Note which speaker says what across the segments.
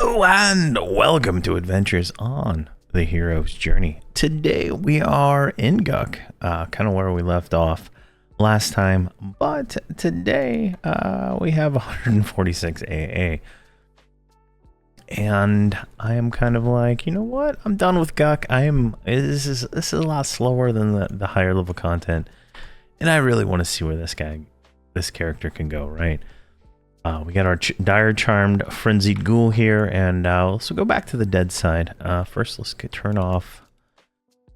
Speaker 1: Hello and welcome to Adventures on the Hero's Journey. Today we are in Guck, kind of where we left off last time, but today we have 146 AA. And I am kind of like, you know what? I'm done with Guck. This is a lot slower than the higher level content. And I really want to see where this character can go, right? We got our dire charmed frenzied ghoul here, and let's go back to the dead side. First, let's turn off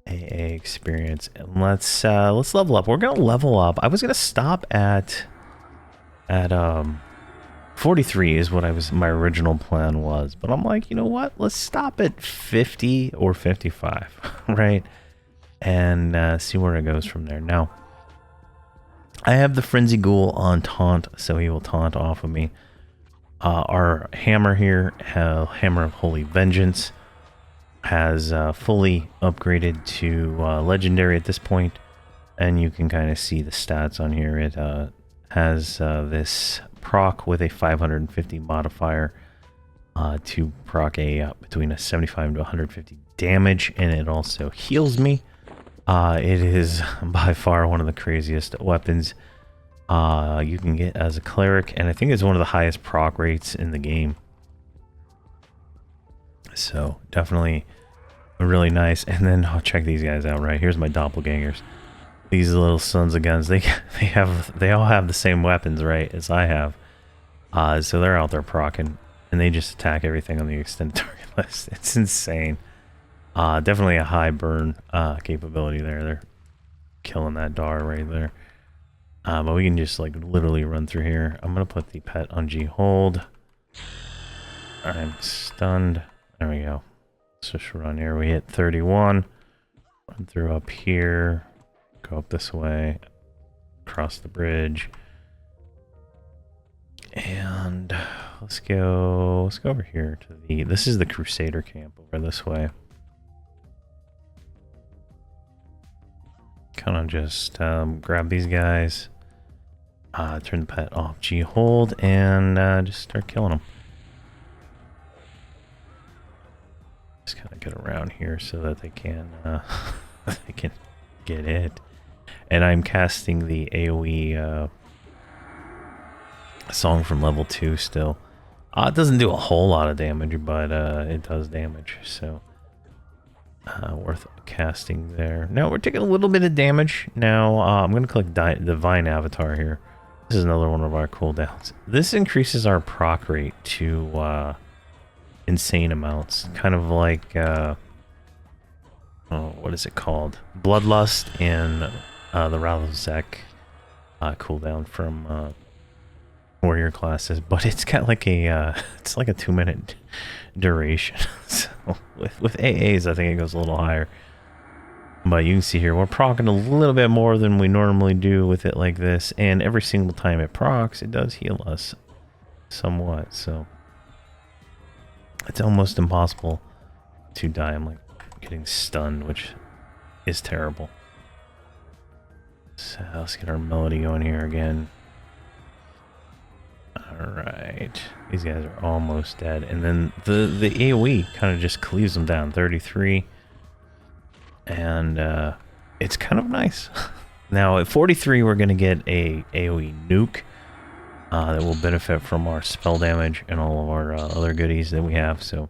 Speaker 1: AA experience, and let's level up. We're gonna level up. I was gonna stop at 43 is what my original plan was, but I'm like, you know what? Let's stop at 50 or 55, right? And see where it goes from there. Now, I have the Frenzy Ghoul on taunt, so he will taunt off of me. Our hammer here, Hammer of Holy Vengeance, has fully upgraded to Legendary at this point, and you can kind of see the stats on here. It has this proc with a 550 modifier to proc between a 75 to 150 damage, and it also heals me. It is by far one of the craziest weapons you can get as a cleric, and I think it's one of the highest proc rates in the game. So definitely really nice. And then check these guys out. Right here's my doppelgangers. These little sons of guns. They all have the same weapons, right, as I have. So they're out there procking, and they just attack everything on the extended target list. It's insane. Definitely a high burn capability there. They're killing that Dar right there. But we can just like literally run through here. I'm gonna put the pet on G hold. I'm stunned. There we go. Let's just run here. We hit 31. Run through up here. Go up this way. Cross the bridge. And let's go over here to this is the Crusader camp over this way. Kind of just grab these guys, turn the pet off G hold, and just start killing them. Just kind of get around here so that they can get it. And I'm casting the AoE song from level 2 still. It doesn't do a whole lot of damage, but it does damage, so worth casting there. Now we're taking a little bit of damage. Now I'm going to click Divine Avatar here. This is another one of our cooldowns. This increases our proc rate to insane amounts. Kind of like, what is it called? Bloodlust and the Ralozek cooldown from warrior classes, but it's got like it's like a 2-minute duration. So with AAs, I think it goes a little higher. But you can see here, we're proccing a little bit more than we normally do with it like this, and every single time it procs, it does heal us somewhat. So it's almost impossible to die. I'm like getting stunned, which is terrible. So let's get our melody going here again. Alright, these guys are almost dead, and then the AoE kind of just cleaves them down. 33, and it's kind of nice. Now at 43 we're going to get a AoE nuke that will benefit from our spell damage and all of our other goodies that we have, so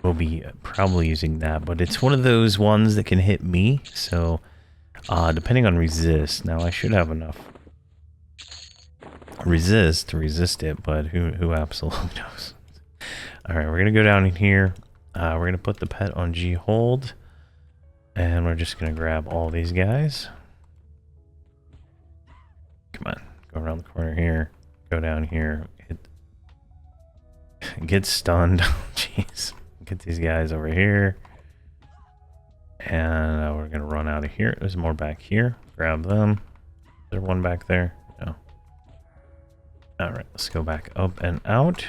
Speaker 1: we'll be probably using that. But it's one of those ones that can hit me, so depending on resist. Now I should have enough resist to resist it, but who absolutely knows. All right, we're gonna go down in here. We're gonna put the pet on G hold, and we're just gonna grab all these guys. Come on, go around the corner here, go down here, get stunned. Jeez, get these guys over here, and we're gonna run out of here. There's more back here. Grab them. Is there one back there? No. Alright, let's go back up and out.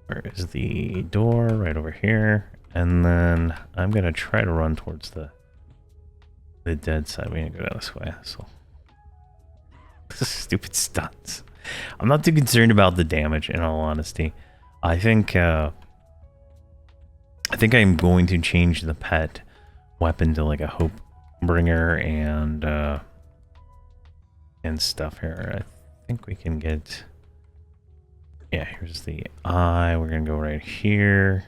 Speaker 1: Where is the door? Right over here. And then I'm going to try to run towards the dead side. We need to go down this way. So, stupid stunts. I'm not too concerned about the damage, in all honesty. I think I'm going to change the pet weapon to like a hope bringer and stuff here. I think we can get, yeah, here's the eye. We're gonna go right here,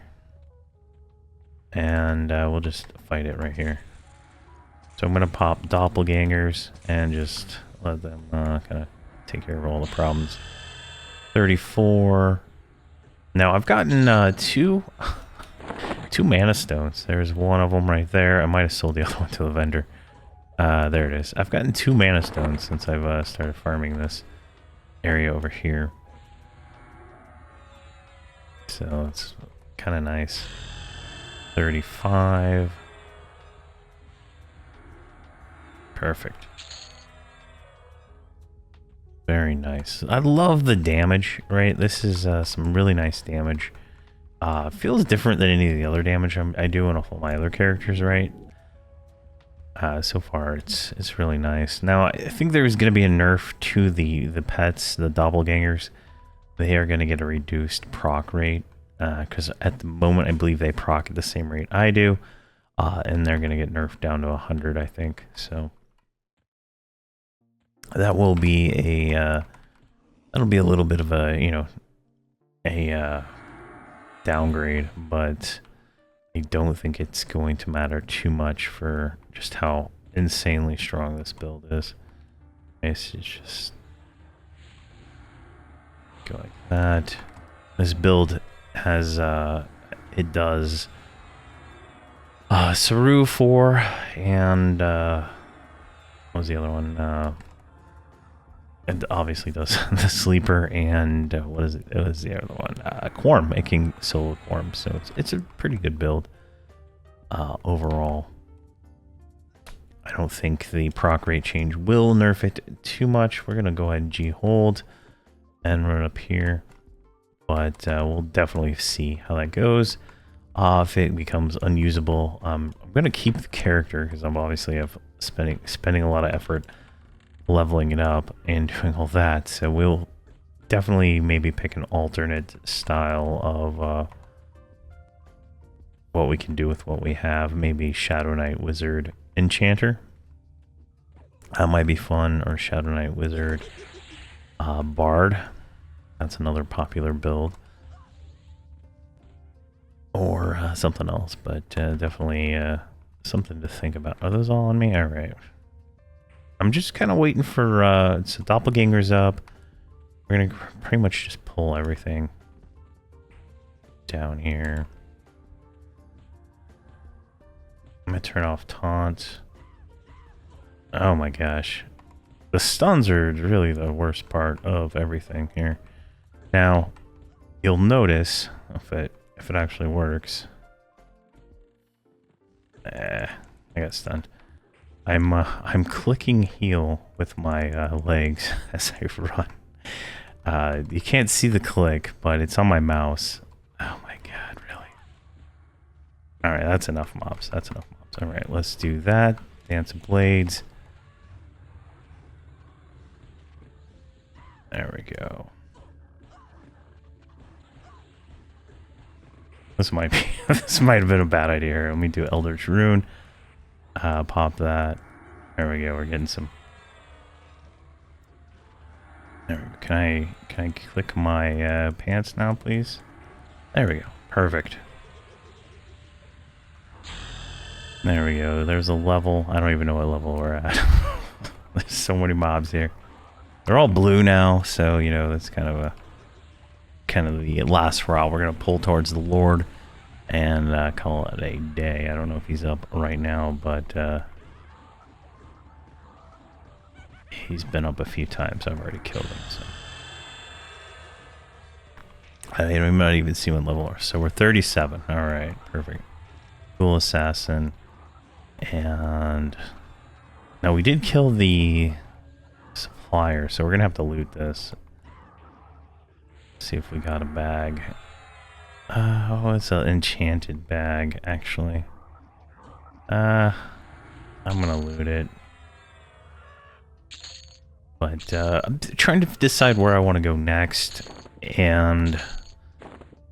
Speaker 1: and we'll just fight it right here. So I'm gonna pop doppelgangers and just let them kind of take care of all the problems. 34. Now I've gotten two mana stones. There's one of them right there. I might have sold the other one to the vendor. There it is. I've gotten 2 mana stones since I've started farming this area over here. So it's kind of nice. 35. Perfect. Very nice. I love the damage, right? This is some really nice damage. Feels different than any of the other damage I do on all my other characters, right? So far, it's really nice. Now, I think there's going to be a nerf to the pets, the doppelgangers. They are going to get a reduced proc rate, because at the moment, I believe they proc at the same rate I do, and they're going to get nerfed down to 100, I think. So that will be that'll be a little bit of a, you know, a downgrade, but I don't think it's going to matter too much for just how insanely strong this build is. It's just go like that. This build has it does Saru 4 and what was the other one? It obviously does the sleeper and what is it? It was the other one, Quorum, making solo Quorum. So it's a pretty good build overall. I don't think the proc rate change will nerf it too much. We're gonna go ahead and G hold and run up here, but we'll definitely see how that goes. If it becomes unusable, I'm gonna keep the character because I'm obviously spending a lot of effort leveling it up and doing all that. So we'll definitely maybe pick an alternate style of what we can do with what we have. Maybe Shadow Knight Wizard Enchanter. That might be fun, or Shadow Knight Wizard Bard. That's another popular build. Or something else, but definitely something to think about. Are those all on me? All right. I'm just kind of waiting for so doppelgangers up. We're gonna pretty much just pull everything down here. I'm gonna turn off taunt. Oh my gosh, the stuns are really the worst part of everything here. Now, you'll notice if it actually works. I got stunned. I'm clicking heal with my legs as I run. You can't see the click, but it's on my mouse. Oh my god, really? Alright, that's enough mobs. That's enough mobs. Alright, let's do that. Dance of Blades. There we go. This might be this might have been a bad idea here. Let me do Eldritch Rune. Pop that. There we go. We're getting some. There we go. Can I click my pants now, please? There we go. Perfect. There we go. There's a level. I don't even know what level we're at. There's so many mobs here. They're all blue now, so you know that's kind of the last hurrah. We're gonna pull towards the Lord and call it a day. I don't know if he's up right now, but he's been up a few times. I've already killed him, so I mean, we might even see what level we're. So we're 37. All right, perfect. Cool assassin, and now we did kill the supplier, so we're gonna have to loot this. See if we got a bag. Oh, it's an enchanted bag, actually. I'm gonna loot it. But I'm trying to decide where I want to go next, and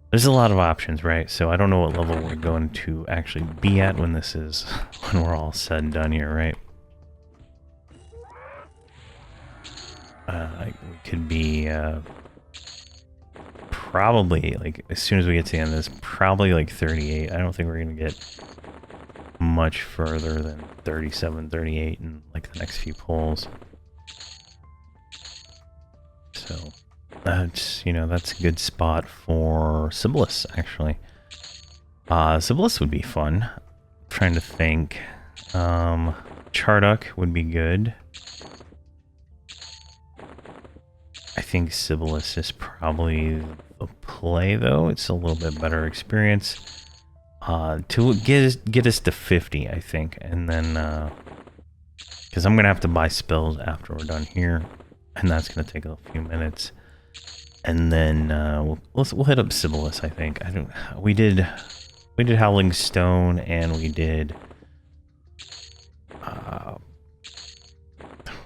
Speaker 1: there's a lot of options, right? So I don't know what level we're going to actually be at when this is, when we're all said and done here, right? We could be probably, like, as soon as we get to the end of this, probably like 38. I don't think we're going to get much further than 37, 38 in like the next few pulls. So that's, you know, that's a good spot for Sebilis, actually. Sebilis would be fun. I'm trying to think. Charduck would be good. I think Sebilis is probably the play, though. It's a little bit better experience. To get us to 50, I think. And then, because I'm going to have to buy spells after we're done here. And that's going to take a few minutes. And then, we'll hit up Sebilis, I think. We did Howling Stone, and we did,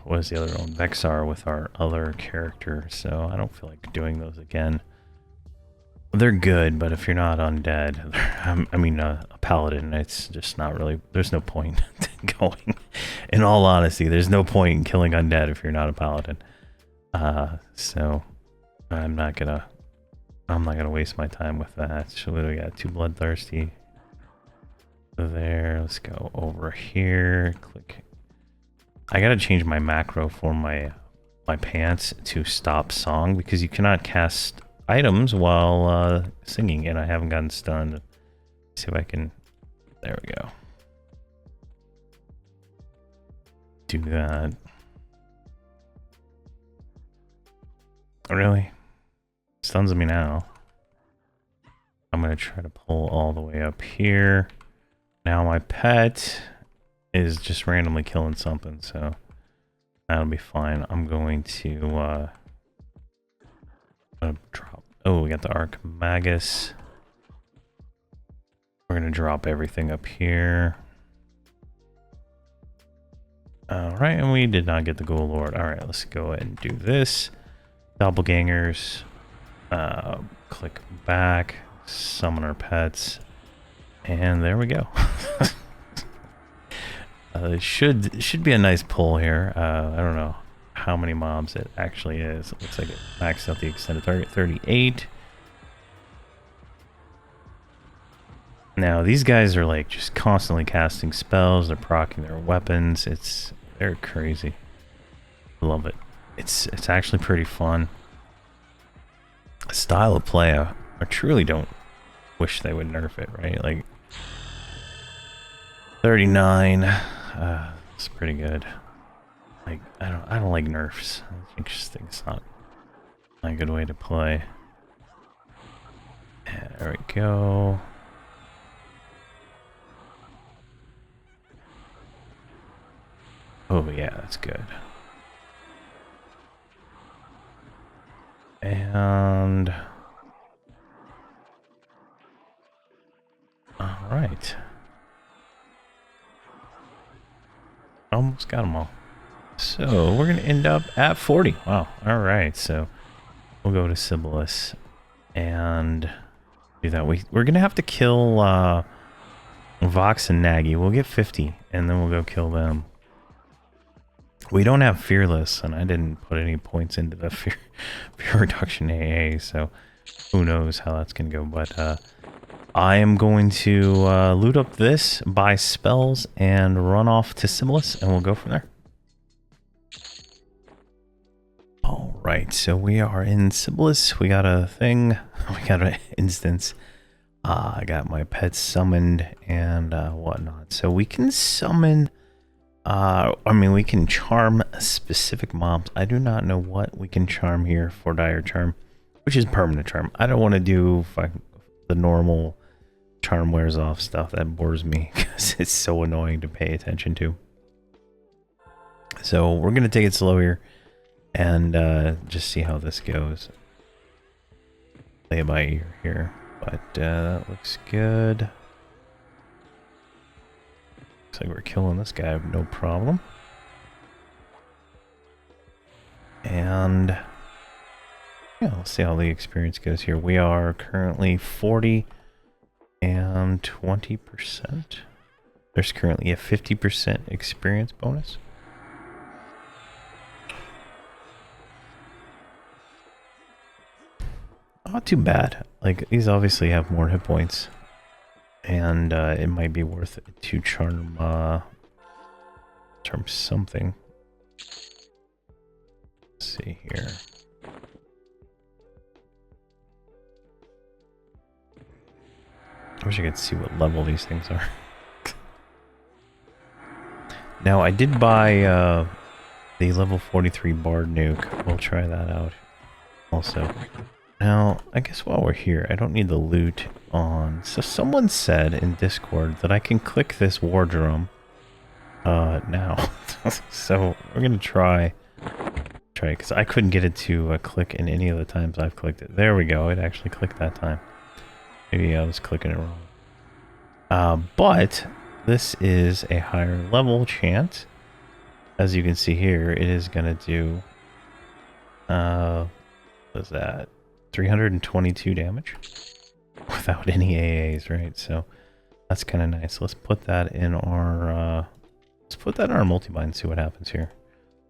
Speaker 1: what was the other one? Vexar with our other character, so I don't feel like doing those again. They're good, but if you're not undead, I mean, a paladin, it's just not really, there's no point going. In all honesty, there's no point in killing undead if you're not a paladin. So I'm not gonna waste my time with that. So we got 2 bloodthirsty there. Let's go over here. Click. I gotta change my macro for my pants to stop song, because you cannot cast items while singing, and I haven't gotten stunned. Let's see if I can. There we go. Do that. Really? Stuns me now. I'm gonna try to pull all the way up here. Now my pet is just randomly killing something, so that'll be fine. I'm going to drop. Oh, we got the Archmagus. We're gonna drop everything up here. Alright, and we did not get the Ghoul Lord. Alright, let's go ahead and do this. Doppelgangers. Click back. Summon our pets. And there we go. Should be a nice pull here. I don't know how many mobs it actually is. It looks like it maxed out the extended target, 38. Now these guys are like just constantly casting spells. They're proccing their weapons. They're crazy. Love it. It's actually pretty fun. Style of play. I truly don't wish they would nerf it, right? Like 39. It's pretty good. Like I don't like nerfs. I think it's not a good way to play. There we go. Oh yeah, that's good. And all right. Almost got them all. So we're gonna end up at 40. Wow. All right. So we'll go to Sebilis and do that. We're gonna have to kill Vox and Nagy. We'll get 50, and then we'll go kill them. We don't have Fearless, and I didn't put any points into the fear reduction AA, so who knows how that's gonna go. But I am going to loot up this, buy spells, and run off to Sebilis, and we'll go from there. Alright, so we are in Sebilis. We got a thing. We got an instance. I got my pets summoned and whatnot. So we can summon... I mean, we can charm specific mobs. I do not know what we can charm here for Dire Charm, which is permanent charm. I don't want to do the normal charm wears off stuff. That bores me because it's so annoying to pay attention to. So we're going to take it slow here and just see how this goes. Play it by ear here, but that looks good. Looks like we're killing this guy, no problem. And yeah, we'll see how the experience goes here. We are currently 40 and 20%. There's currently a 50% experience bonus. Not too bad. Like, these obviously have more hit points. And it might be worth it to charm something. Let's see here. I wish I could see what level these things are. Now, I did buy the level 43 Bard nuke. We'll try that out also. Now, I guess while we're here, I don't need the loot on. So someone said in Discord that I can click this war drum now. So we're going to try because I couldn't get it to click in any of the times I've clicked it. There we go. It actually clicked that time. Maybe I was clicking it wrong. But this is a higher level chant. As you can see here, it is going to do, what is that? 322 damage without any AAs, right? So that's kind of nice. Let's put that in our, multi-bind and see what happens here.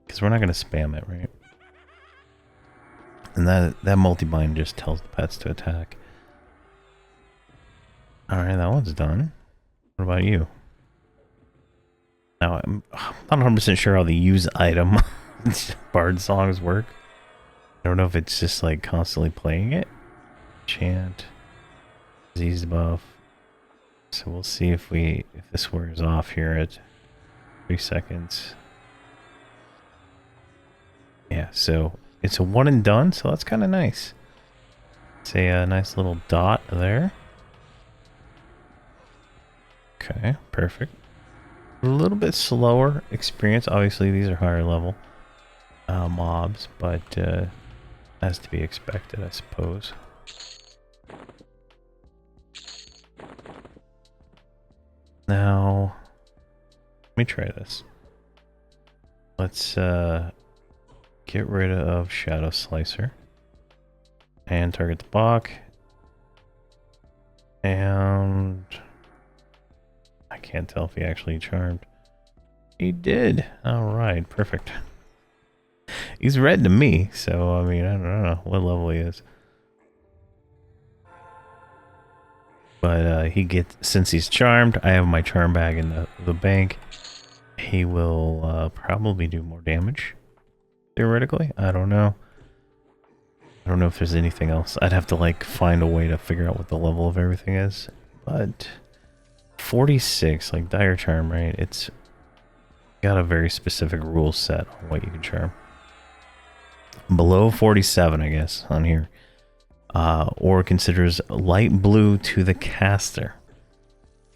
Speaker 1: Because we're not going to spam it, right? And that multi-bind just tells the pets to attack. Alright, that one's done. What about you? Now, I'm not 100% sure how the use item Bard songs work. I don't know if it's just like constantly playing it. Chant. Disease buff. So we'll see if this wears off here at 3 seconds. Yeah, so it's a one and done, so that's kind of nice. It's a nice little dot there. Okay, perfect. A little bit slower experience. Obviously, these are higher level mobs, but as to be expected, I suppose. Now, let me try this. Let's get rid of Shadow Slicer and target the Bach. And I can't tell if he actually charmed. He did. All right, perfect. He's red to me, so I mean, I don't know what level he is. But he gets, since he's charmed, I have my charm bag in the bank. He will probably do more damage, theoretically. I don't know. I don't know if there's anything else. I'd have to like find a way to figure out what the level of everything is. But 46, like Dire Charm, right? It's got a very specific rule set on what you can charm. Below 47, I guess, on here. Or considers light blue to the caster.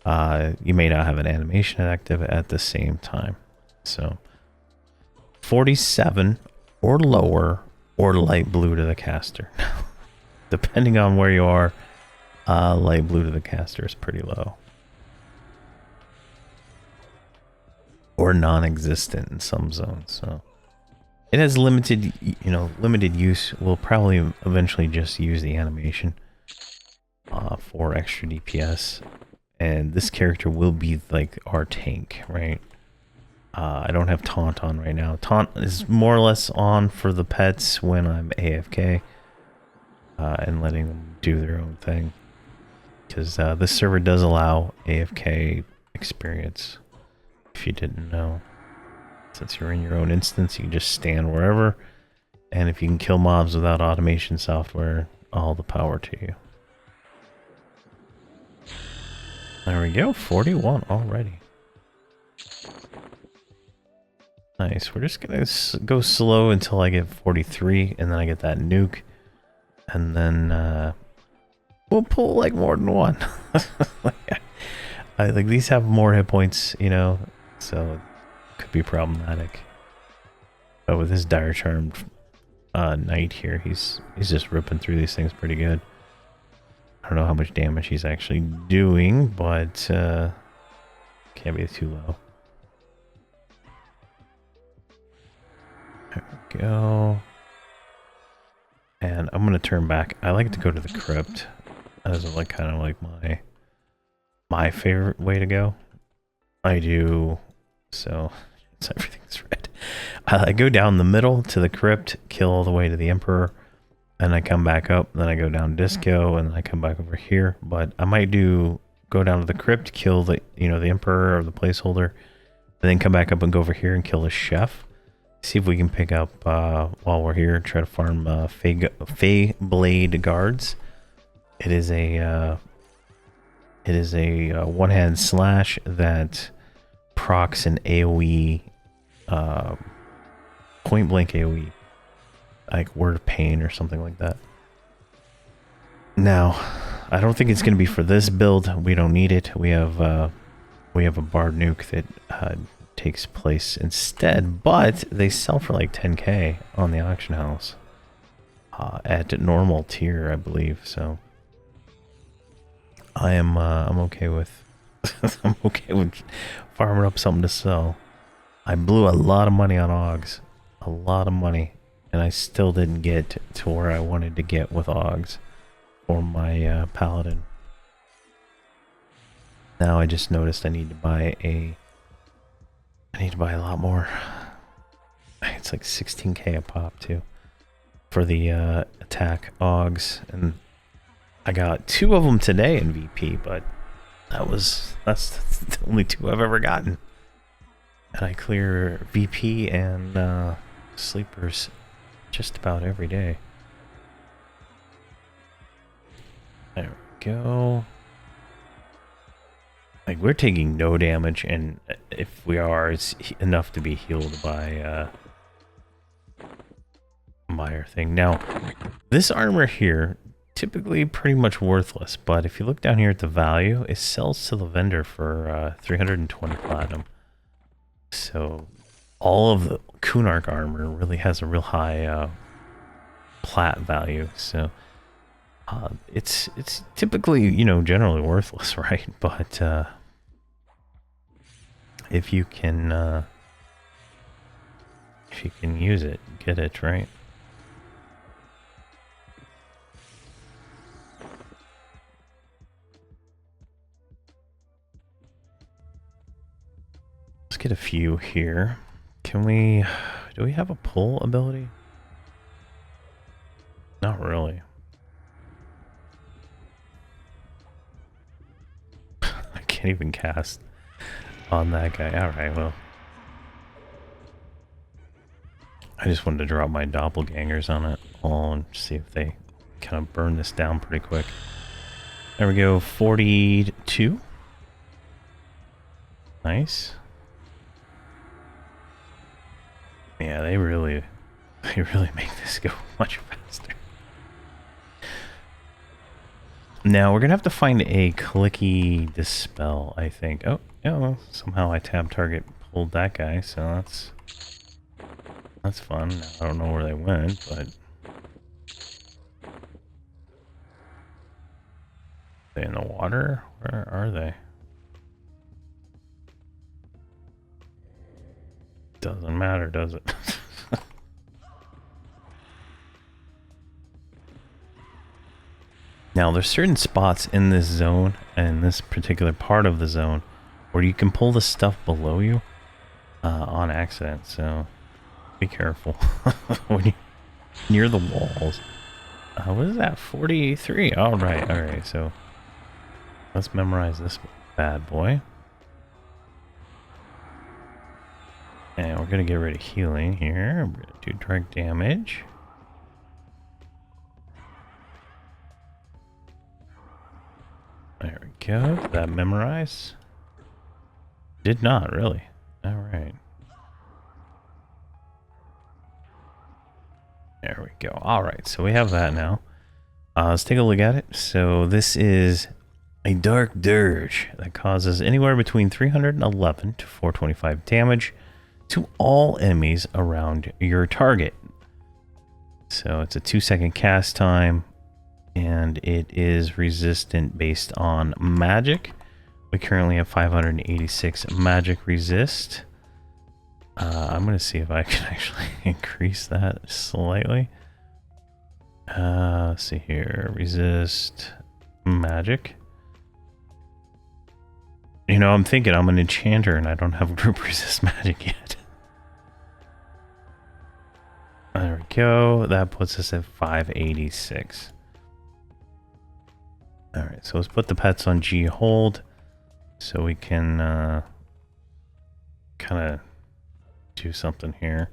Speaker 1: You may not have an animation active at the same time. So 47 or lower or light blue to the caster. Depending on where you are, light blue to the caster is pretty low. Or non-existent in some zones. So it has limited, limited use. We'll probably eventually just use the animation for extra DPS. And this character will be like our tank, right? I don't have Taunt on right now. Taunt is more or less on for the pets when I'm AFK. And letting them do their own thing. Because this server does allow AFK experience. If you didn't know. Since you're in your own instance, you can just stand wherever. And if you can kill mobs without automation software, all the power to you. There we go, 41 already. Nice, we're just gonna go slow until I get 43, and then I get that nuke. And then we'll pull like more than one. I think these have more hit points, so it could be problematic. But with his Dire Charmed knight here, he's just ripping through these things pretty good. I don't know how much damage he's actually doing, but can't be too low. There we go. And I'm gonna turn back. I like to go to the crypt as like kind of like my favorite way to go. I do so. It's everything's red. I go down the middle to the crypt, kill all the way to the Emperor, and I come back up. Then I go down Disco, and then I come back over here. But I might go down to the crypt, kill the the Emperor or the placeholder, and then come back up and go over here and kill the chef. See if we can pick up while we're here. Try to farm Fey Blade guards. It is a one-hand slash that procs an AOE, point blank AOE, like Word of Pain or something like that. Now, I don't think it's going to be for this build. We don't need it. We have a Bard nuke that takes place instead, but they sell for like 10k on the auction house at normal tier, I believe. So I'm okay with I'm okay with farming up something to sell. I blew a lot of money on Augs, a lot of money, and I still didn't get to where I wanted to get with Augs for my Paladin. Now I just noticed I need to buy a lot more. It's like 16k a pop too for the attack Augs, and I got 2 of them today in VP, but that's the only 2 I've ever gotten. And I clear VP and sleepers just about every day. There we go. Like, we're taking no damage, and if we are, it's enough to be healed by our thing. Now, this armor here, typically pretty much worthless, but if you look down here at the value, it sells to the vendor for 320 platinum. So all of the Kunark armor really has a real high plat value. So it's typically, generally worthless, right? But if you can use it, get it, right? Let's get a few here. Do we have a pull ability? Not really. I can't even cast on that guy. Alright, well. I just wanted to drop my doppelgangers on it all and see if they kind of burn this down pretty quick. There we go, 42. Nice. Yeah, they really make this go much faster. Now we're gonna have to find a clicky dispel, I think. Oh, yeah, well, somehow I tab target pulled that guy, so that's fun. Now, I don't know where they went, but they in the water? Where are they? Doesn't matter, does it? Now, there's certain spots in this zone, and this particular part of the zone, where you can pull the stuff below you on accident, so be careful when you're near the walls. What is that? 43? Alright, so let's memorize this bad boy. And we're going to get rid of healing here. We're going to do direct damage. There we go. Did that memorize? Did not, really. Alright. There we go. Alright, so we have that now. Let's take a look at it. So this is a Dark Dirge that causes anywhere between 311 to 425 damage to all enemies around your target. So it's a 2-second cast time, and it is resistant based on magic. We currently have 586 magic resist. I'm going to see if I can actually increase that slightly. Let's see here. Resist magic. You know, I'm thinking I'm an enchanter and I don't have group resist magic yet. There we go. That puts us at 586. Alright, so let's put the pets on G hold so we can kind of do something here.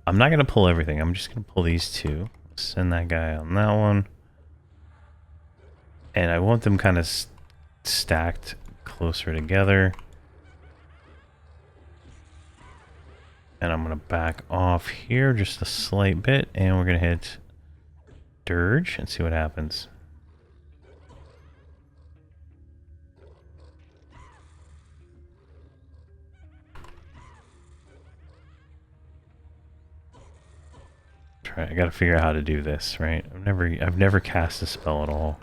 Speaker 1: I'm not going to pull everything. I'm just going to pull these two. Send that guy on that one. And I want them kind of stacked closer together. And I'm going to back off here just a slight bit. And we're going to hit Dirge and see what happens. I gotta figure out how to do this, right? I've never cast a spell at all.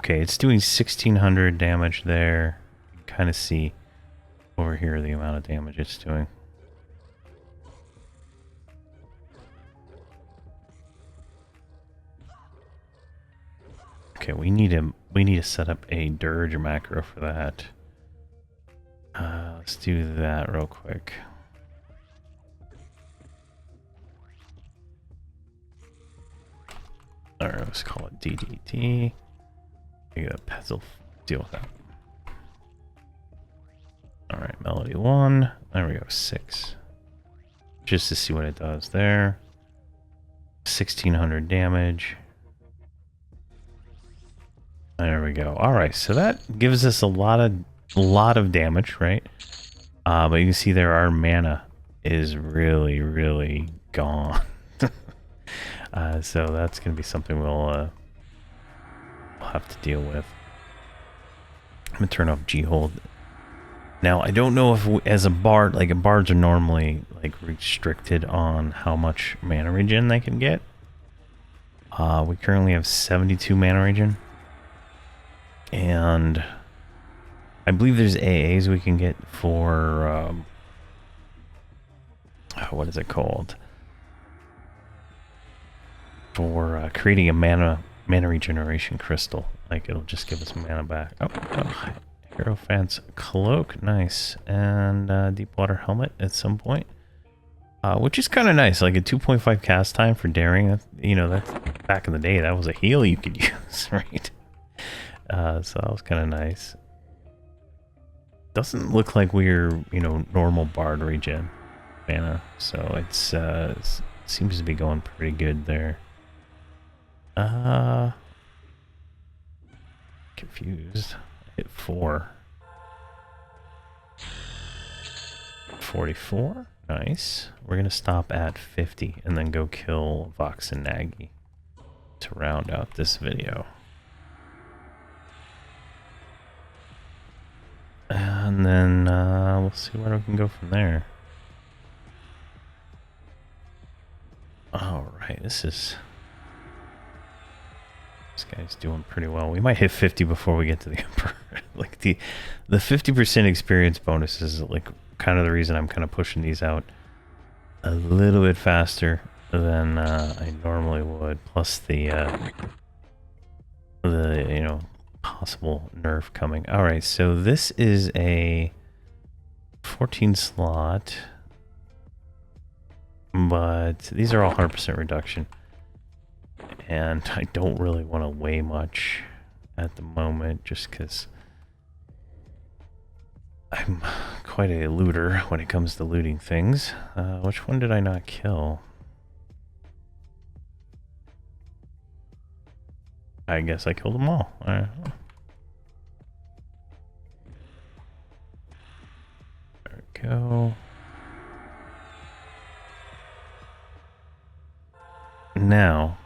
Speaker 1: Okay, it's doing 1600 damage there. You can kind of see over here the amount of damage it's doing. Okay, we need to set up a dirge macro for that. Let's do that real quick. Alright, let's call it DDT. Maybe the pets will deal with that. Alright, Melody 1. There we go, 6. Just to see what it does there. 1600 damage. There we go. Alright, so that gives us a lot of damage, right? But you can see there our mana is really gone. So that's going to be something we'll have to deal with. I'm going to turn off G-Hold. Now, I don't know if as a bard, like bards are normally like restricted on how much mana regen they can get. We currently have 72 mana regen. And I believe there's AAs we can get for, what is it called? For creating a mana regeneration crystal. Like, it'll just give us mana back. Oh, Hierophant's Cloak, nice. And Deep Water Helmet at some point. Which is kind of nice, like a 2.5 cast time for daring. You know, that's back in the day, that was a heal you could use, right? So that was kind of nice. Doesn't look like we're, you know, normal bard regen mana, so it's seems to be going pretty good there. Confused. Hit 4. 44. Nice. We're gonna stop at 50 and then go kill Vox and Nagy to round out this video. And then we'll see where we can go from there. Alright, this guy's doing pretty well. We might hit 50 before we get to the Emperor. Like the 50% experience bonus is like kind of the reason I'm kind of pushing these out a little bit faster than I normally would. Plus the you know, possible nerf coming. Alright, so this is a 14 slot, but these are all 100% reduction, and I don't really want to weigh much at the moment just because I'm quite a looter when it comes to looting things. Which one did I not kill? I guess I killed them all. There we go. Now,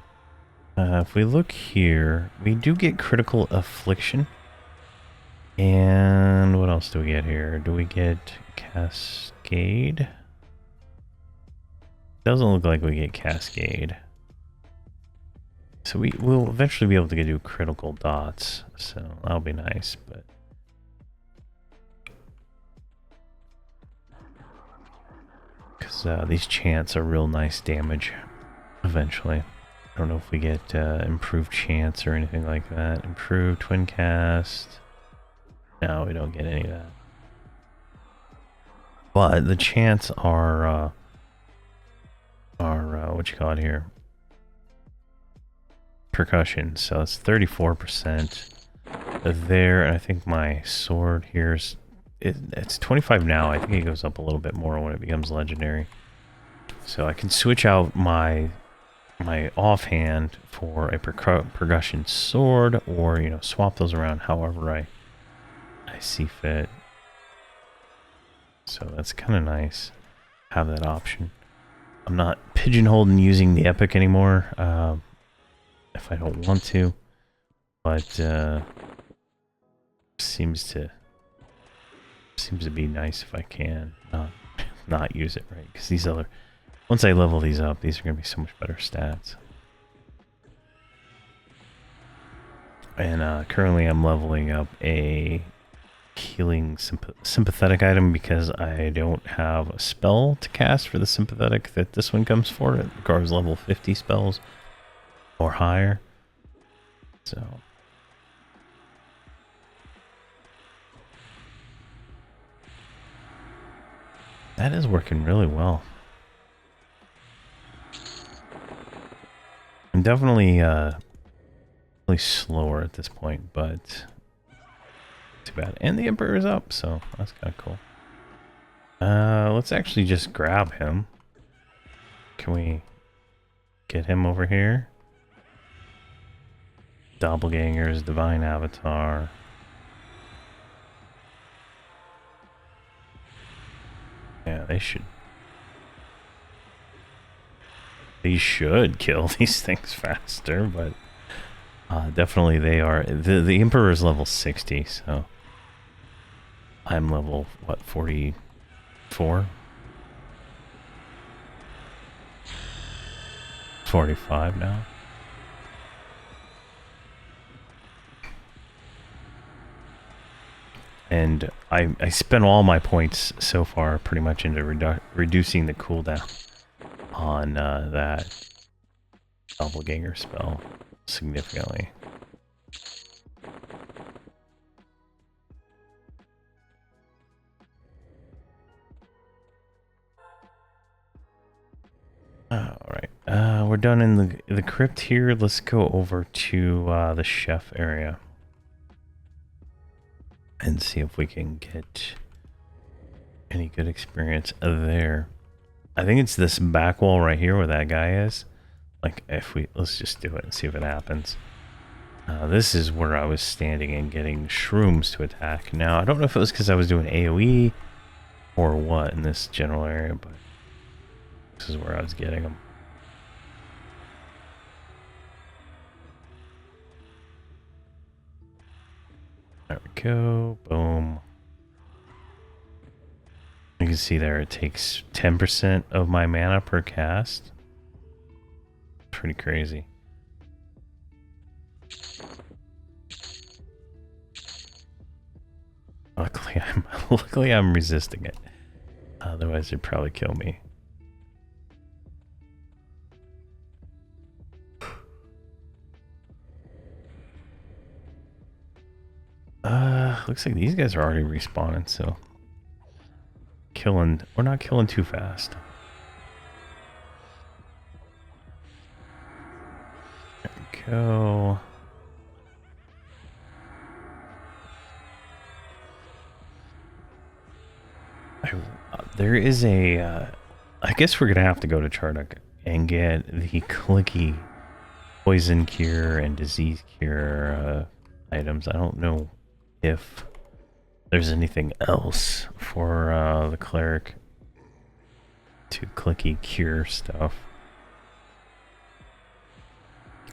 Speaker 1: if we look here, we do get critical affliction. And what else do we get here? Do we get Cascade? Doesn't look like we get Cascade. So we'll eventually be able to do critical dots, so that'll be nice, but Because these chants are real nice damage eventually. I don't know if we get improved chants or anything like that. Improved twin cast. No, we don't get any of that. But the chants are what you call it here? Percussion. So it's 34% there. And I think my sword here's it's 25 now. I think it goes up a little bit more when it becomes legendary. So I can switch out my offhand for a percussion sword, or you know, swap those around however I see fit. So that's kind of nice, have that option. I'm not pigeonholed in using the epic anymore if I don't want to, but seems to be nice if I can not use it, right? Because these other, once I level these up, these are going to be so much better stats. And currently I'm leveling up a healing sympathetic item because I don't have a spell to cast for the sympathetic that this one comes for. It requires level 50 spells or higher. So that is working really well. I'm definitely really slower at this point, but too bad. And the Emperor is up, so that's kind of cool. Let's actually just grab him. Can we get him over here? Doppelgangers, Divine Avatar. Yeah, they should kill these things faster, but definitely they are. The Emperor is level 60, so I'm level, what, 44? 45 now. And I spent all my points so far pretty much into reducing the cooldown on that doppelganger spell significantly. Alright, we're done in the crypt here. Let's go over to the chef area and see if we can get any good experience there. I think it's this back wall right here where that guy is. Like, let's just do it and see if it happens. This is where I was standing and getting shrooms to attack. Now, I don't know if it was because I was doing AoE or what in this general area, but this is where I was getting them. There we go. Boom. You can see there it takes 10% of my mana per cast. Pretty crazy. Luckily I'm resisting it. Otherwise it'd probably kill me. Looks like these guys are already respawning, so we're not killing too fast. There we go. There is a I guess we're gonna have to go to Charduk and get the clicky poison cure and disease cure items. I don't know if there's anything else for the cleric to clicky cure stuff,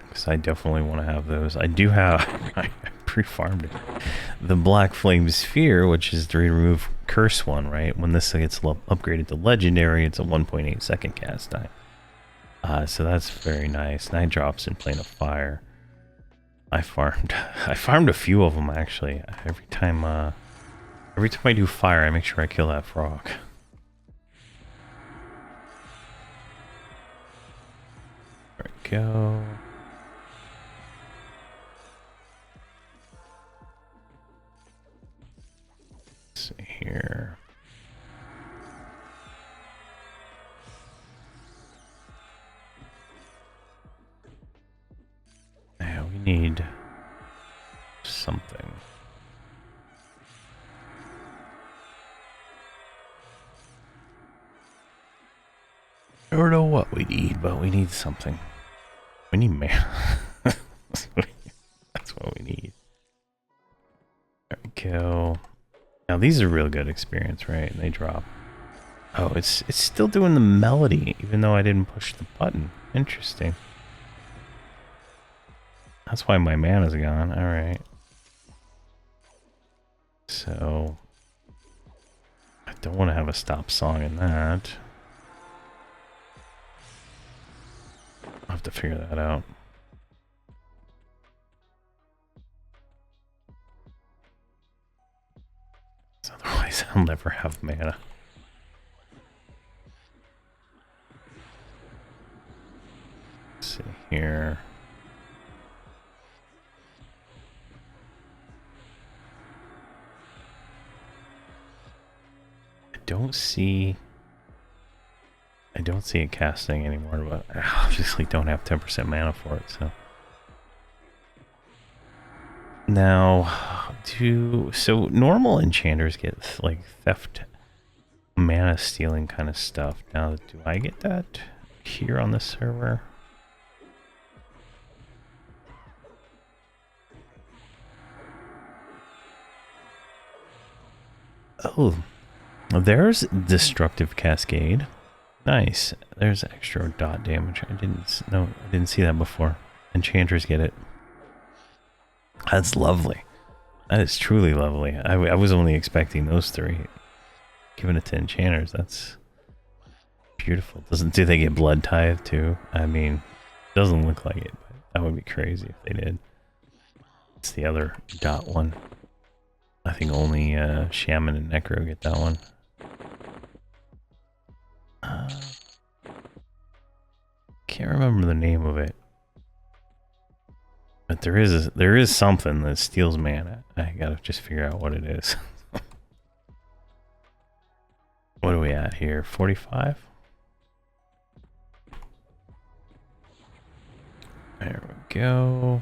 Speaker 1: because I definitely want to have those. I do have I pre-farmed it, the Black Flame Sphere, which is the remove curse one, right? When this gets upgraded to legendary, it's a 1.8 second cast time. So that's very nice. 9 drops in Plane of Fire. I farmed a few of them actually. Every time I do fire, I make sure I kill that frog. go. Let's see here. Now we need something. I don't know what we need, but we need something. We need mana. That's what we need. There we go. Now these are real good experience, right? They drop. Oh, it's still doing the melody, even though I didn't push the button. Interesting. That's why my mana's gone. All right. So I don't want to have a stop song in that. I'll have to figure that out. Otherwise, I'll never have mana. Let's see here. I don't see it casting anymore, but I obviously don't have 10% mana for it, so. Now, so normal enchanters get like theft, mana stealing kind of stuff. Now, do I get that here on the server? Oh, there's destructive cascade. Nice. There's extra dot damage. I didn't see that before. Enchanters get it. That's lovely. That is truly lovely. I was only expecting those three. Giving it to enchanters, that's beautiful. Do they get blood tithe too? I mean, doesn't look like it, but that would be crazy if they did. It's the other dot one. I think only Shaman and Necro get that one. Can't remember the name of it. But there is something that steals mana. I gotta just figure out what it is. What are we at here? 45? There we go.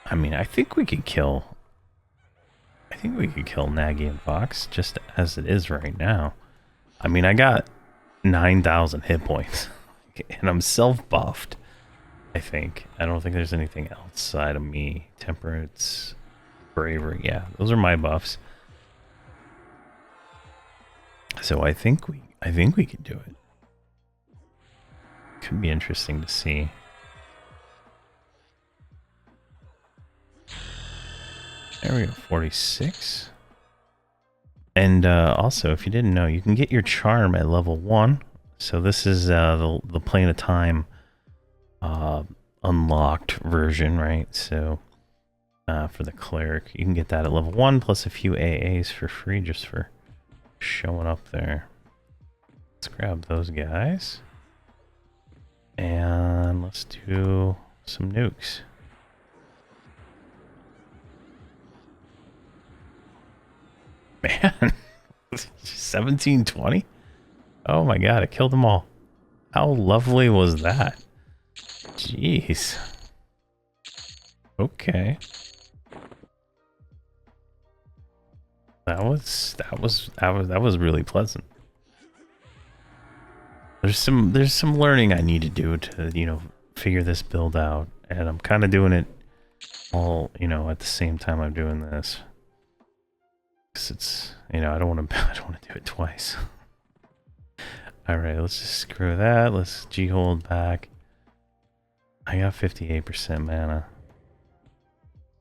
Speaker 1: I mean, I think we could kill Nagy and Fox just as it is right now. I mean, I got 9,000 hit points. And I'm self-buffed, I think. I don't think there's anything outside of me. Temperance, bravery, yeah, those are my buffs. So I think we could do it. Could be interesting to see. There we go, 46. And also, if you didn't know, you can get your charm at level 1. So this is the Plane of Time unlocked version, right? So for the cleric, you can get that at level 1 plus a few AAs for free just for showing up there. Let's grab those guys. And let's do some nukes. Man, 1720? Oh my god, it killed them all. How lovely was that? Jeez. Okay. That was really pleasant. There's some learning I need to do to, you know, figure this build out, and I'm kind of doing it all, you know, at the same time I'm doing this. 'Cause it's, you know, I don't want to do it twice. All right, let's just screw that. Let's G-hold back. I got 58% mana.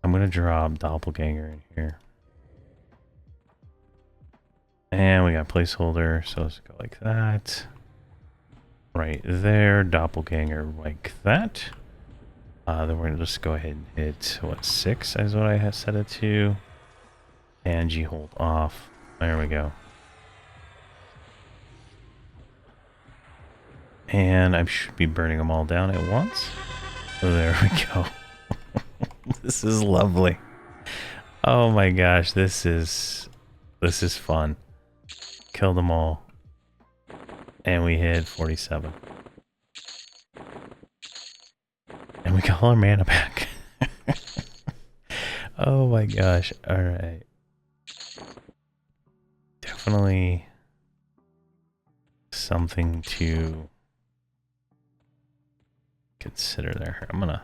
Speaker 1: I'm gonna drop Doppelganger in here. And we got placeholder, so let's go like that. Right there, Doppelganger like that. Then we're gonna just go ahead and hit, what, 6 is what I have set it to. And G-hold off. There we go. And I should be burning them all down at once. Oh, there we go. This is lovely. Oh my gosh, this is fun. Kill them all. And we hit 47. And we got all our mana back. Oh my gosh. Alright. Definitely something to consider there. I'm gonna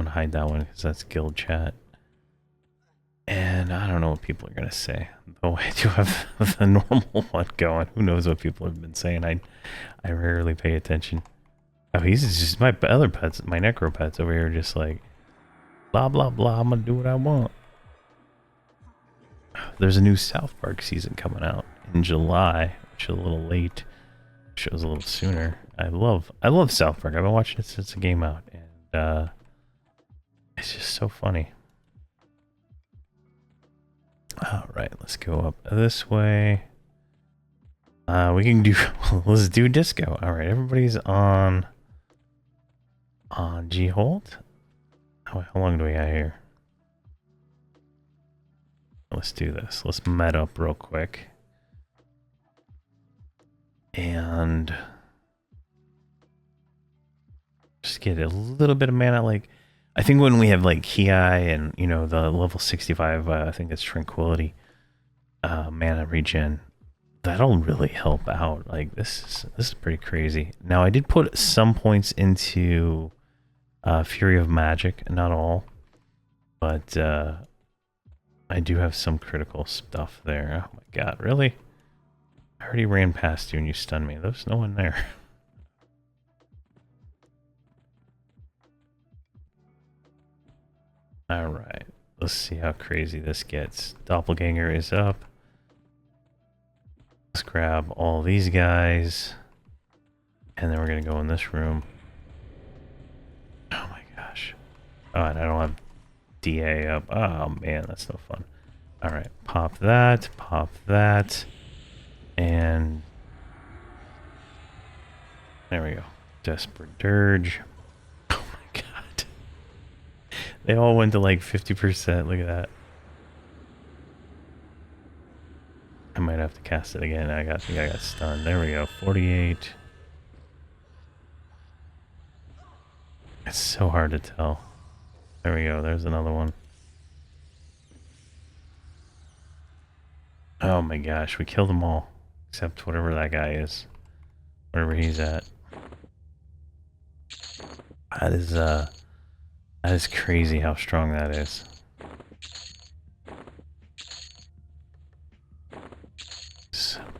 Speaker 1: hide that one because that's guild chat. And I don't know what people are gonna say. Though I do have the normal one going. Who knows what people have been saying? I rarely pay attention. Oh, he's just my other pets, my necro pets over here, just like blah blah blah. I'm gonna do what I want. There's a new South Park season coming out in July, which is a little late. Shows a little sooner. I love South Park. I've been watching it since the game out, and it's just so funny. All right, let's go up this way. We can do. Let's do disco. All right, everybody's on G hold. How long do we got here? Let's do this. Let's met up real quick. And just get a little bit of mana. Like, I think when we have like Ki and, you know, the level 65, I think it's Tranquility, mana regen, that'll really help out. Like, this is pretty crazy. Now, I did put some points into Fury of Magic, not all, but I do have some critical stuff there. Oh my god, really? I already ran past you and you stunned me. There's no one there. Alright, let's see how crazy this gets. Doppelganger is up. Let's grab all these guys. And then we're going to go in this room. Oh my gosh. Oh, and I don't have DA up. Oh man, that's no fun. Alright, pop that, and there we go. Desperate Dirge. Oh my god. They all went to like 50%. Look at that. I might have to cast it again. I think I got stunned. There we go. 48. It's so hard to tell. There we go. There's another one. Oh my gosh, we killed them all. Except whatever that guy is. Wherever he's at. That is crazy how strong that is.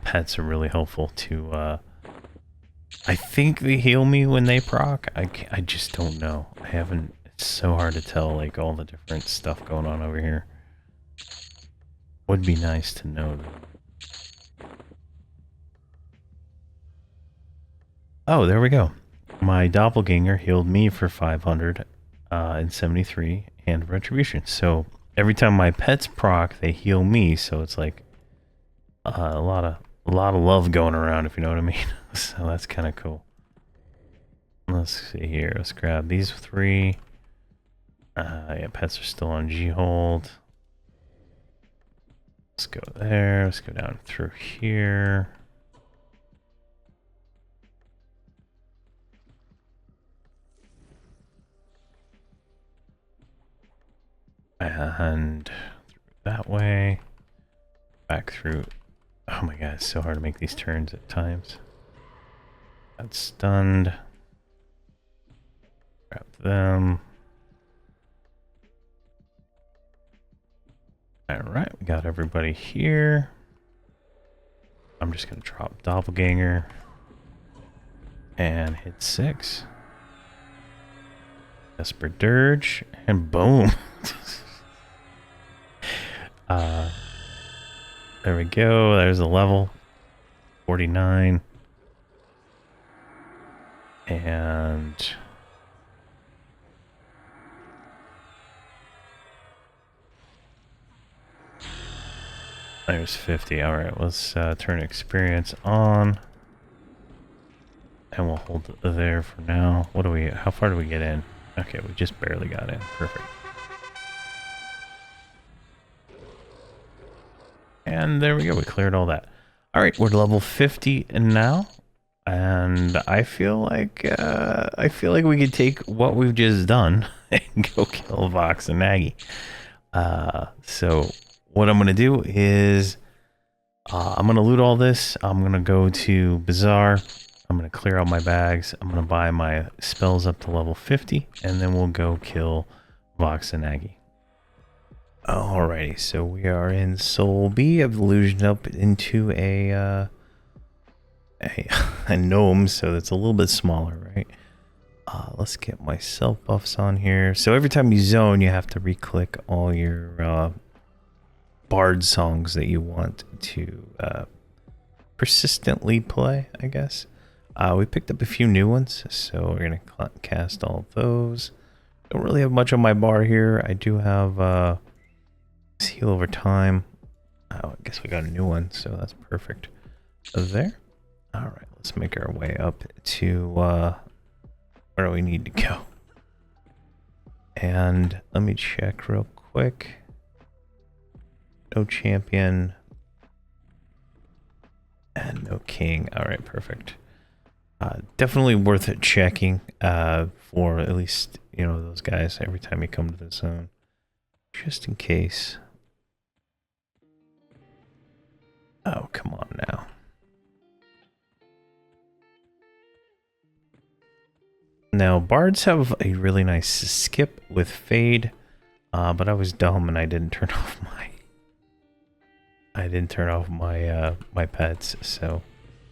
Speaker 1: Pets are really helpful to, I think they heal me when they proc. I just don't know. I haven't, it's so hard to tell, like, all the different stuff going on over here. Would be nice to know, though. Oh, there we go. My doppelganger healed me for 500 and 73 and retribution. So every time my pets proc, they heal me. So it's like a lot of love going around, if you know what I mean. So that's kind of cool. Let's see here. Let's grab these 3. Yeah, pets are still on G hold. Let's go there. Let's go down through here. And that way. Back through. Oh my god, it's so hard to make these turns at times. Got stunned. Grab them. Alright, we got everybody here. I'm just going to drop Doppelganger. And hit 6. Desperate Dirge. And boom. There we go. There's a level. 49. And there's 50. Alright, let's turn experience on. And we'll hold it there for now. What do we, how far do we get in? Okay, we just barely got in. Perfect. And there we go, we cleared all that. Alright, we're level 50 now. And I feel like we could take what we've just done and go kill Vox and Nagy. So what I'm gonna do is I'm gonna loot all this. I'm gonna go to Bazaar. I'm gonna clear out my bags. I'm gonna buy my spells up to level 50, and then we'll go kill Vox and Nagy. Alrighty, so we are in Soul B. I've illusioned up into a gnome, so that's a little bit smaller, right? Let's get my self buffs on here. So every time you zone, you have to re-click all your bard songs that you want to persistently play, I guess. We picked up a few new ones, so we're gonna cast all of those. Don't really have much on my bar here. I do have heal over time. Oh, I guess we got a new one, so that's perfect. There. All right, let's make our way up to where we need to go. And let me check real quick. No champion. And no king. All right, perfect. Definitely worth it checking for at least, you know, those guys every time you come to the zone. Just in case. Oh, come on now. Now, bards have a really nice skip with fade, but I was dumb and I didn't turn off my my pets, so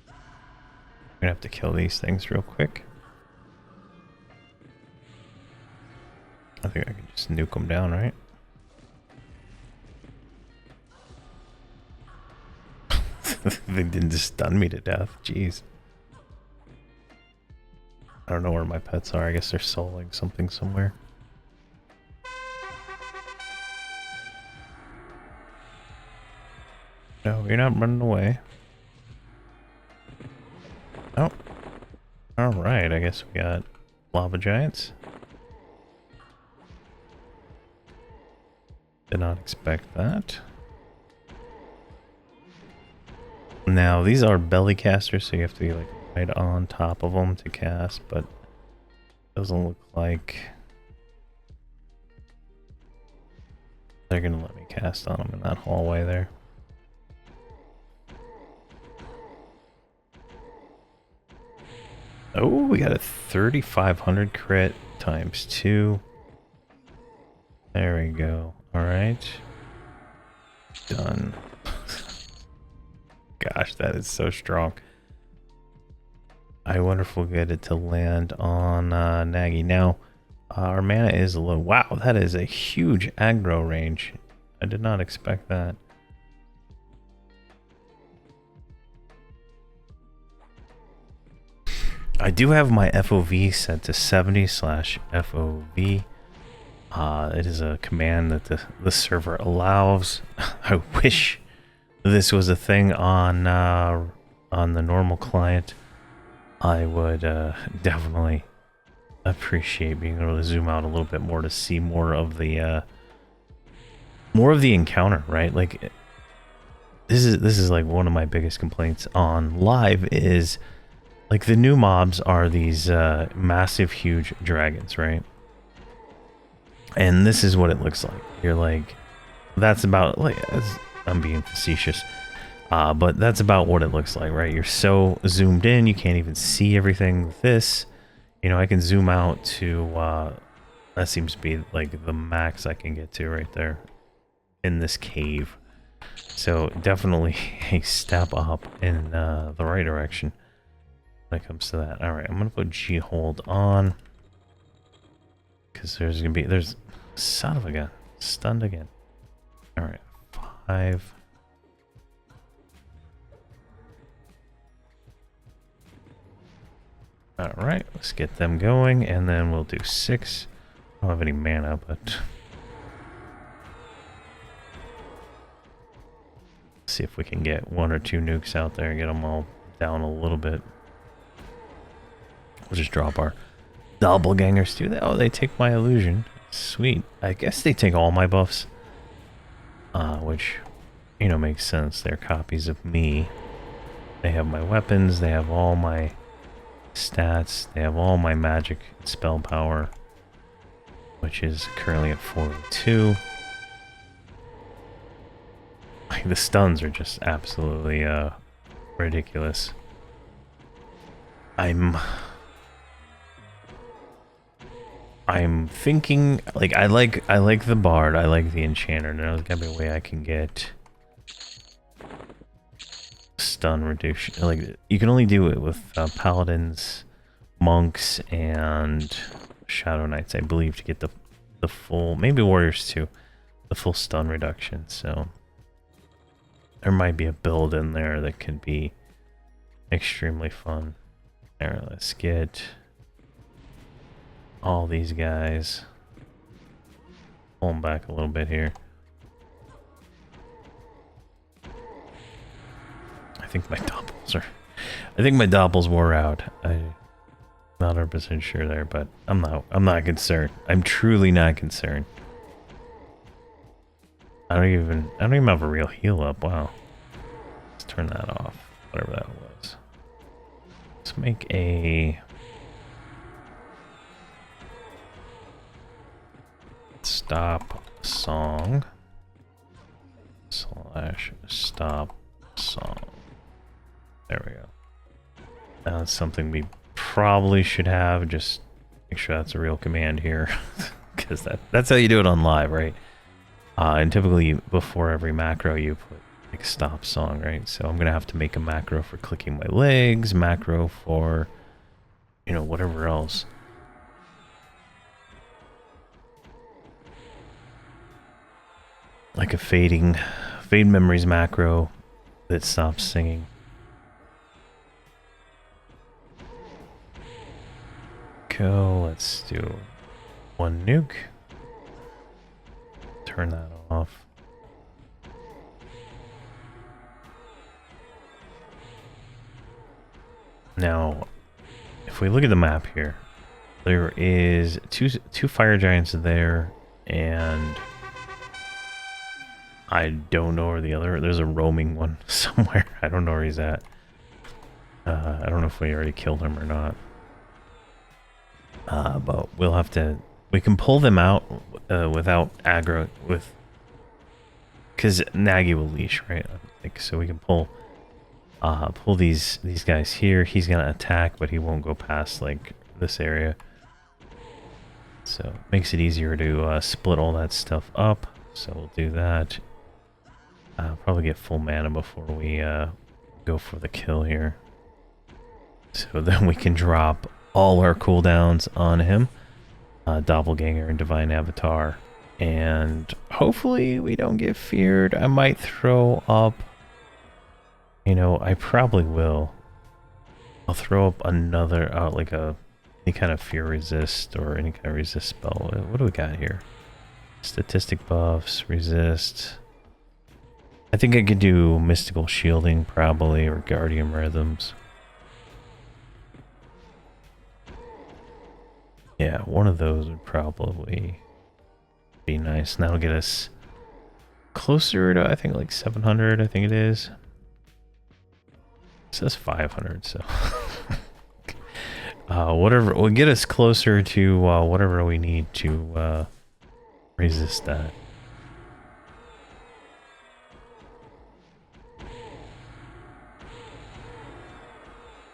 Speaker 1: I'm gonna have to kill these things real quick. I think I can just nuke them down, right? They didn't just stun me to death. Jeez. I don't know where my pets are. I guess they're souling something somewhere. No, you're not running away. Oh. Alright, I guess we got lava giants. Did not expect that. Now, these are belly casters, so you have to be like right on top of them to cast, but doesn't look like they're gonna let me cast on them in that hallway there. Oh, we got a 3,500 crit times 2. There we go. All right. Done. Gosh, that is so strong. I wonder if we'll get it to land on Nagy. Now, our mana is low. Wow, that is a huge aggro range. I did not expect that. I do have my FOV set to 70/FOV. It is a command that the server allows. I wish this was a thing on the normal client. I would definitely appreciate being able to zoom out a little bit more to see more of the encounter, right? Like this is like one of my biggest complaints on live is like the new mobs are these massive, huge dragons, right? And this is what it looks like. You're like, that's about like, I'm being facetious. But that's about what it looks like, right? You're so zoomed in, you can't even see everything. With this, you know, I can zoom out to, that seems to be like the max I can get to right there in this cave. So definitely a step up in the right direction when it comes to that. All right, I'm gonna put G hold on because there's son of a gun, stunned again. All right, 5. Alright, let's get them going, and then we'll do 6. I don't have any mana, but see if we can get 1 or 2 nukes out there and get them all down a little bit. We'll just drop our doppelgangers too. Oh, they take my illusion. Sweet. I guess they take all my buffs. Which, you know, makes sense. They're copies of me. They have my weapons. They have all my stats. They have all my magic spell power, which is currently at 402. Like, the stuns are just absolutely ridiculous. I'm thinking, like, I like the bard, I like the enchanter. Now there's gotta be a way I can get stun reduction. Like, you can only do it with paladins, monks, and shadow knights, I believe, to get the full, maybe warriors too, the full stun reduction. So there might be a build in there that could be extremely fun. There, let's get all these guys. Pull them back a little bit here. I think my doppels wore out. I'm not 100% sure there, but I'm not concerned. I'm truly not concerned. I don't even have a real heal up. Wow. Let's turn that off. Whatever that was. Let's make a stop song / stop song. There we go. That's something we probably should have. Just make sure that's a real command here, because that's how you do it on live, right? And typically before every macro you put like stop song, right? So I'm gonna have to make a macro for clicking my legs, macro for, you know, whatever else. Like a fade memories macro that stops singing. Go, let's do one nuke. Turn that off. Now, if we look at the map here, there is two fire giants there, and I don't know where the other. There's a roaming one somewhere. I don't know where he's at. I don't know if we already killed him or not. But we'll have to. We can pull them out without aggro because Nagy will leash, right? I think so. We can pull these guys here. He's gonna attack, but he won't go past like this area. So it makes it easier to split all that stuff up. So we'll do that. Probably get full mana before we go for the kill here. So then we can drop all our cooldowns on him. Doppelganger and Divine Avatar. And hopefully we don't get feared. I might throw up... You know, I probably will. I'll throw up another, like any kind of fear resist or any kind of resist spell. What do we got here? Statistic buffs, resist... I think I could do Mystical Shielding, probably, or Guardian Rhythms. Yeah, one of those would probably be nice. And that'll get us closer to, I think, like 700, I think it is. It says 500, so... whatever, will get us closer to whatever we need to resist that.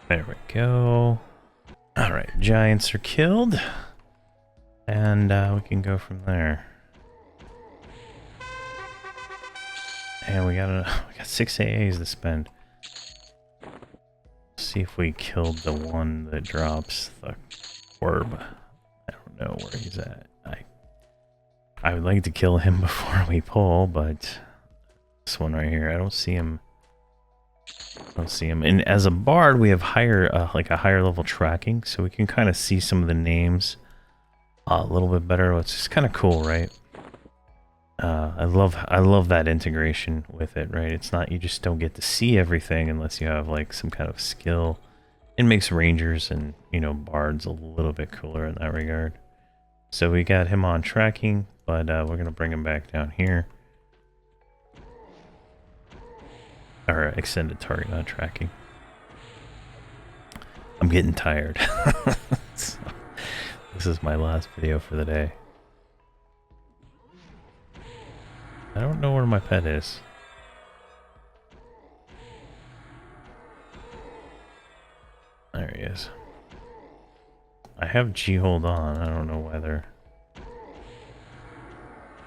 Speaker 1: There we go. Alright, giants are killed. And we can go from there. And we got 6 AAs to spend. See if we killed the one that drops the orb. I don't know where he's at. I would like to kill him before we pull, but this one right here, I don't see him. And as a bard, we have higher, like a higher level tracking, so we can kind of see some of the names a little bit better. It's just kind of cool, right? I love that integration with it, right? It's not, you just don't get to see everything unless you have like some kind of skill it makes rangers and, you know, bards a little bit cooler in that regard. So we got him on tracking, but we're going to bring him back down here. Or extended target, not tracking. I'm getting tired. So, this is my last video for the day. I don't know where my pet is. There he is. I have G-hold on. I don't know why they're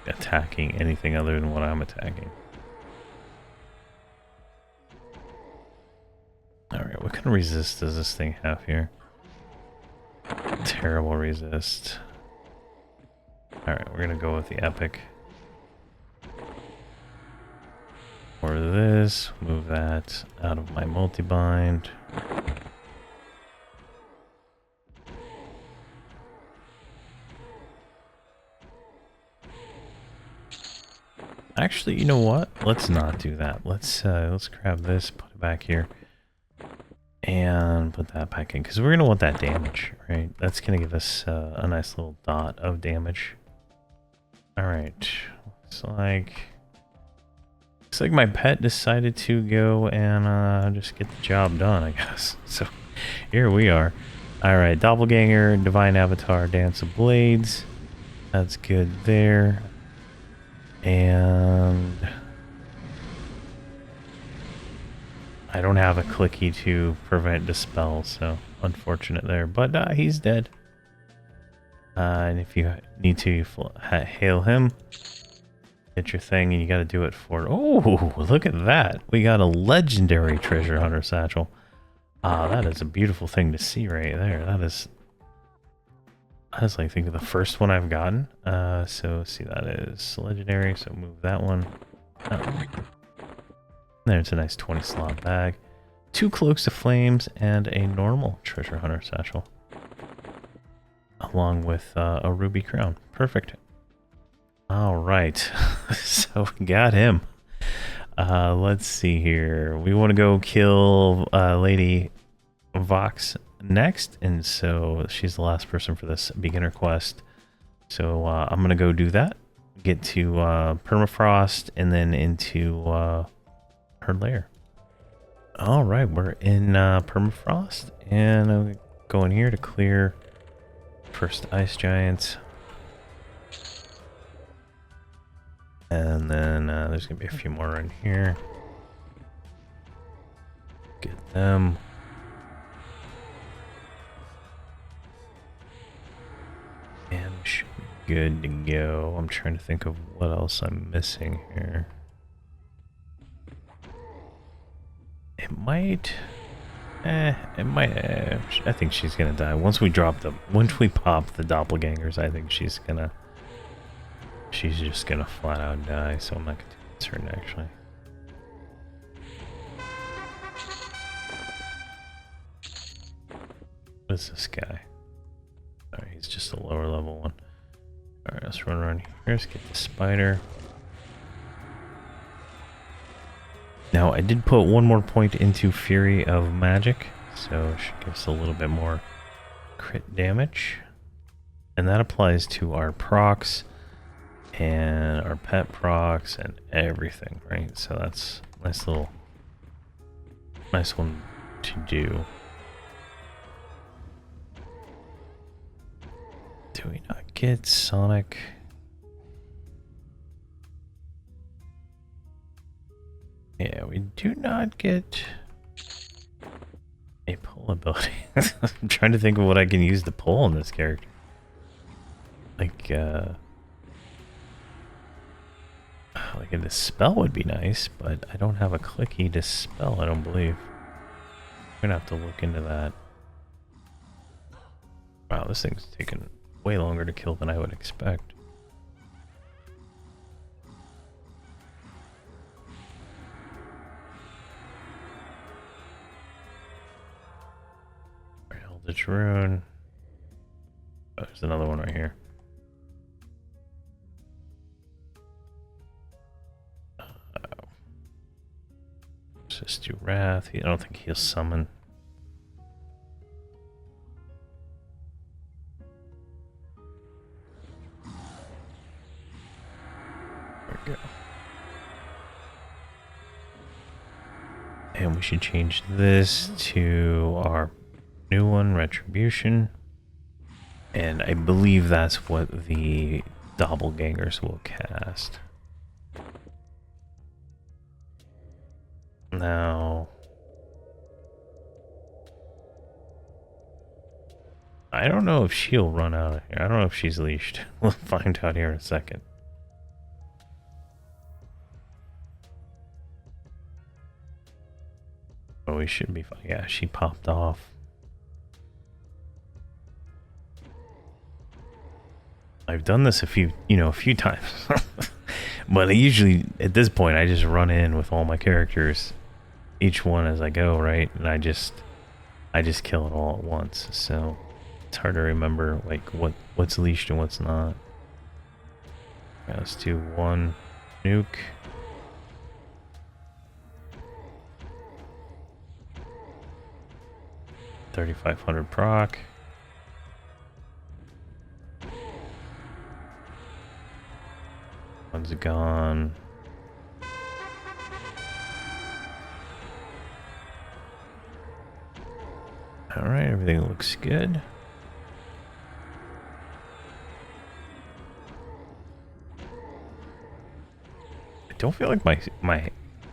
Speaker 1: attacking anything other than what I'm attacking. Alright, what kind of resist does this thing have here? Terrible resist. Alright, we're gonna go with the epic. Or this, move that out of my multi-bind. Actually, you know what? Let's not do that. Let's grab this, put it back here, and put that back in, because we're gonna want that damage, right? That's gonna give us a nice little dot of damage. All right, looks like my pet decided to go and just get the job done, I guess. So here we are. All right, doppelganger, divine avatar, dance of blades. That's good there. And I don't have a clicky to prevent dispel, so unfortunate there. But he's dead. And if you need to hail him, get your thing, and you got to do it for. Oh, look at that! We got a legendary treasure hunter satchel. That is a beautiful thing to see right there. That is like, I think, the first one I've gotten. So see, that is legendary. So move that one. There's a nice 20 slot bag. 2 cloaks of flames and a normal treasure hunter satchel, along with a ruby crown. Perfect. All right, so we got him. Let's see here. We want to go kill Lady Vox next, and so she's the last person for this beginner quest. So I'm gonna go do that, get to permafrost, and then into her lair. All right, we're in permafrost, and I'm going here to clear first ice giant, and then there's gonna be a few more in here. Get them. And we should be good to go. I'm trying to think of what else I'm missing here. It might... I think she's gonna die. Once we pop the doppelgangers, I think she's just gonna flat out die, so I'm not gonna be concerned, actually. What is this guy? Alright, he's just a lower level one. Alright, let's run around here. Let's get the spider. Now, I did put one more point into Fury of Magic, so it should give us a little bit more crit damage. And that applies to our procs and our pet procs and everything, right? So that's a nice one to do. Do we not get Sonic? Yeah, we do not get a pull ability. I'm trying to think of what I can use to pull on this character. Like a dispel would be nice, but I don't have a clicky dispel, I don't believe. I'm gonna have to look into that. Wow, this thing's taking way longer to kill than I would expect. Alright, Eldritch Rune. Oh, there's another one right here. Let's just do Wrath. I don't think he'll summon. we go. And we should change this to our new one, Retribution. And I believe that's what the doppelgangers will cast. Now, I don't know if she'll run out of here. I don't know if she's leashed. We'll find out here in a second. Oh, we should be fine. Yeah, she popped off. I've done this a few times. But I usually, at this point, I just run in with all my characters, each one as I go, right? And I just kill it all at once. So it's hard to remember like what's leashed and what's not. Yeah, let's do one nuke. $3,500 proc. One's gone. Alright, everything looks good. I don't feel like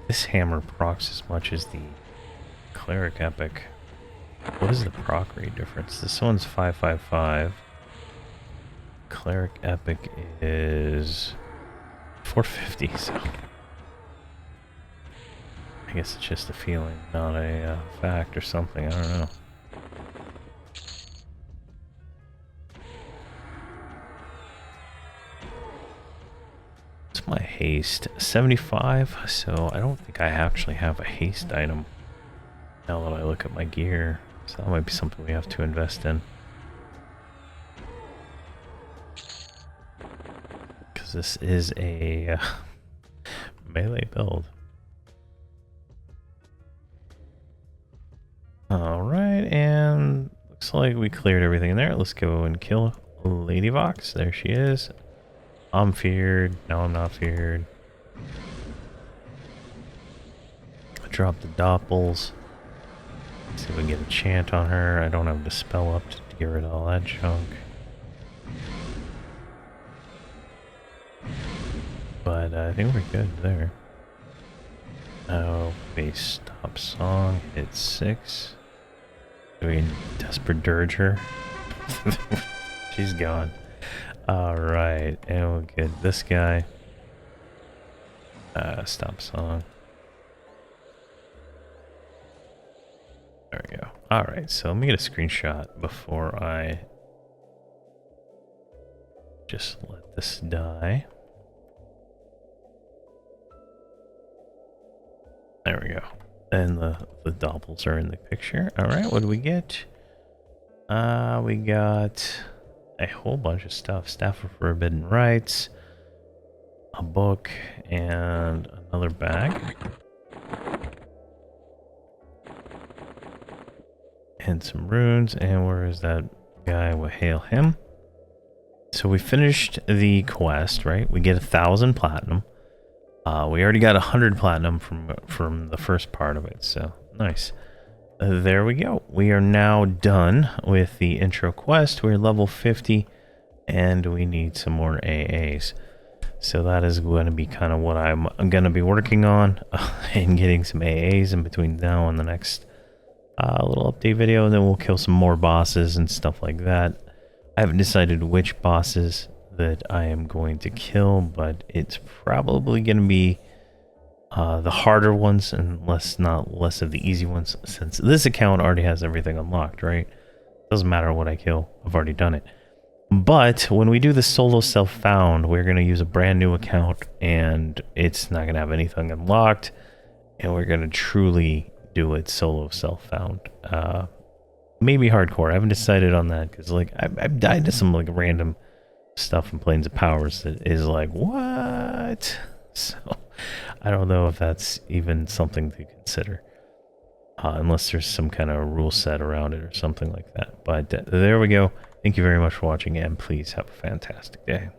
Speaker 1: this hammer procs as much as the Cleric Epic. What is the proc rate difference? This one's 555. Cleric Epic is 450, so I guess it's just a feeling, not a fact or something. I don't know. What's my haste? 75, so I don't think I actually have a haste item now that I look at my gear. So that might be something we have to invest in. Because this is a melee build. Alright, and looks like we cleared everything in there. Let's go and kill Lady Vox. There she is. I'm feared. No, I'm not feared. Drop the doppels. See if we can get a chant on her. I don't have the spell up to get rid of all that junk. But I think we're good there. Oh, base stop song. Hit 6. Do we desperate dirge her? She's gone. Alright, and we'll get this guy. Stop song. There we go. Alright, so let me get a screenshot before I just let this die. There we go. And the doppels are in the picture. Alright, what do we get? We got a whole bunch of stuff. Staff of Forbidden Rites, a book, and another bag. And some runes, and where is that guy? We'll hail him. So we finished the quest, right? We get 1,000 platinum. We already got 100 platinum from the first part of it, so nice. There we go. We are now done with the intro quest. We're level 50, and we need some more AAs. So that is going to be kind of what I'm going to be working on, and getting some AAs in between now and the next little update video, and then we'll kill some more bosses and stuff like that. I haven't decided which bosses that I am going to kill, but it's probably going to be the harder ones and less of the easy ones, since this account already has everything unlocked, right? Doesn't matter what I kill, I've already done it. But when we do the solo self-found, we're going to use a brand new account, and it's not going to have anything unlocked, and we're going to truly do it solo self-found. Maybe hardcore. I haven't decided on that, because like I've died to some like random stuff in Planes of Powers that is like, what? So I don't know if that's even something to consider, unless there's some kind of rule set around it or something like that. But there we go. Thank you very much for watching, and please have a fantastic day.